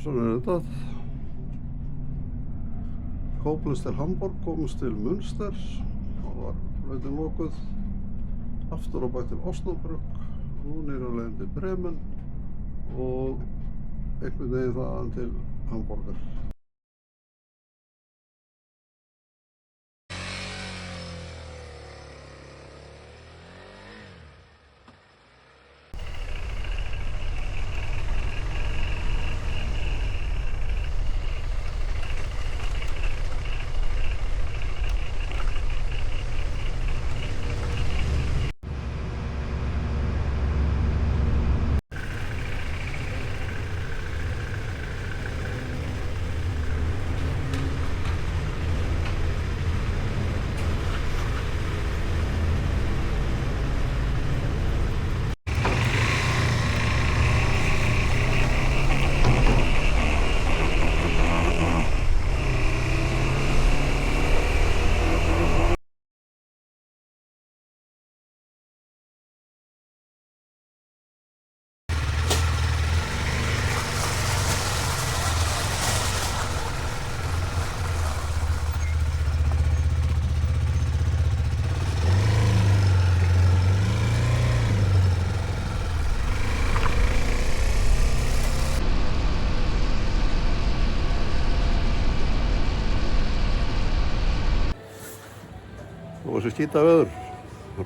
Svona þetta. Kóples til Hamborg, komst til Münster. Þá var flautin lokuð. Aftur á bak til Osnabrück. Nú niður á leiðin til Bremen. Og einhvern veginn þaðan til Hamborgar. Og þessi skýta veður,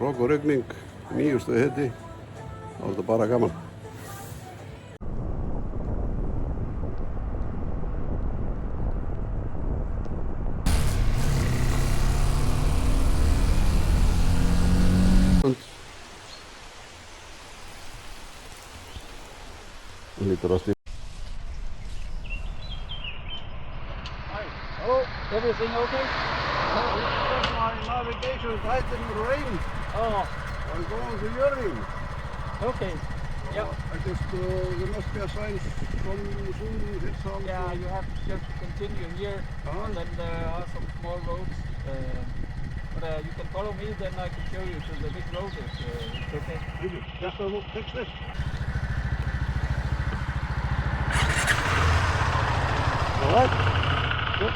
rok og rigning, 9 stiga hiti, þá er þetta bara gaman. Lítur að stíða. Hi. Hello. Everything okay? My navigation tight in the rain. Oh, I'm going to Jörring. okay. Yeah. I just, there must be a sign from soon his house. Yeah, you have to just continue here, and then there are some small roads. But you can follow me, then I can show you to the big road. It's okay. Thank you. Just a look, fix this. All right. Good.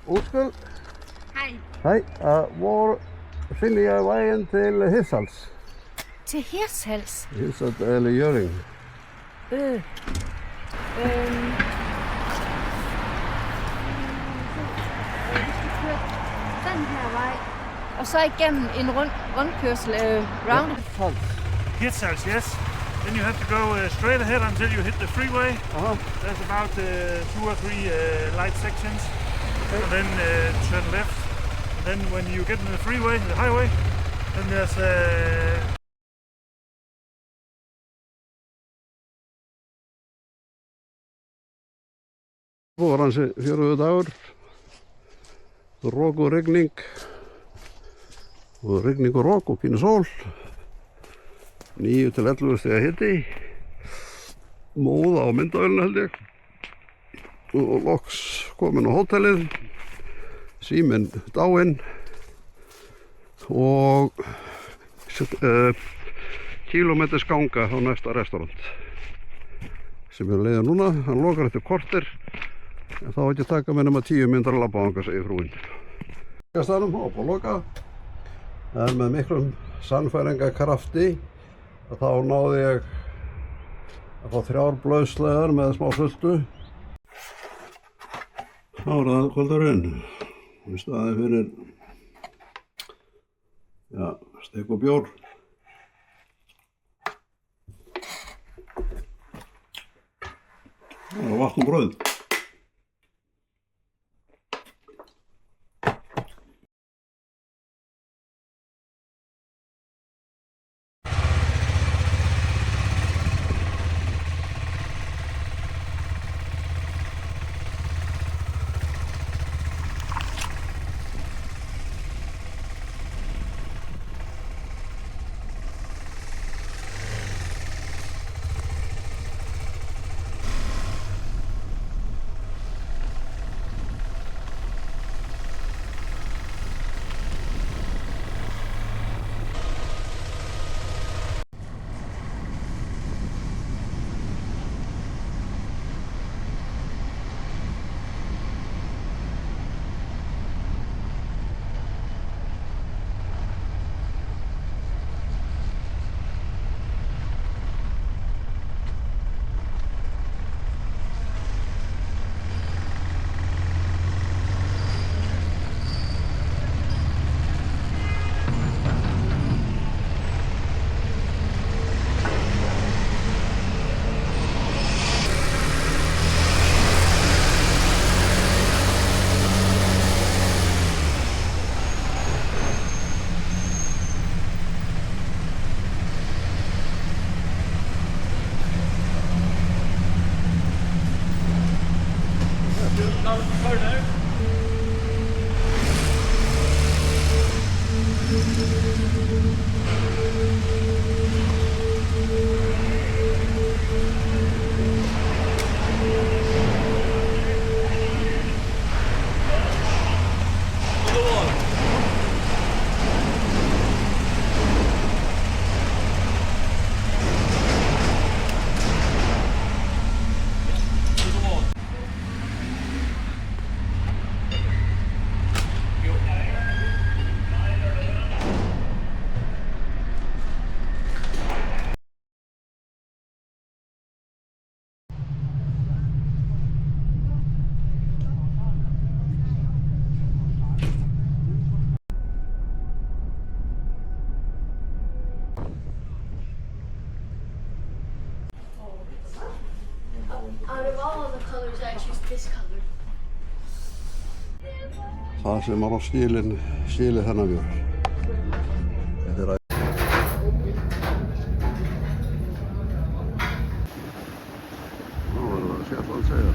Undskyld. Hej. Hej. Hvor finder jeg vejen til Hirtshals? Til Hirtshals? Hirtshals eller Jørgen? Hvis du kører den her vej, og så igennem en rundkørsel round. Hirtshals, yes. Then you have to go straight ahead until you hit the freeway. There's about 2 or 3 light sections. And then turn left. And then when you get in the freeway, the highway, then there's Það var hansi 4 dagur, rok og rigning og rok og pínu sól, 9 til 11 stiga hiti, móða á myndavélina held ég og loks komin á hótelið, síminn dáinn og kílómeters ganga á næsta restaurant sem er leiðin núna, hann lokar eftir korter. En þá ekki taka með nema 10 mínútur að labba þangað, segir frúin. Staðnum á að loka, en með miklum sannfæringarkrafti þá náði ég að fá 3 blauðslegar með smá sultu. Þá er það kvöldurinn. Í staði fyrir steik og bjór. Það er vatn og brauð. now further. Out of all of the colors, I choose this color. Það sem var á skilið þennan bjór. Þetta er að... Nú verður það Sjalland segja.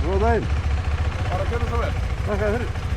Góðan daginn. Bara að gera svo vel. Þakka þér fyrir.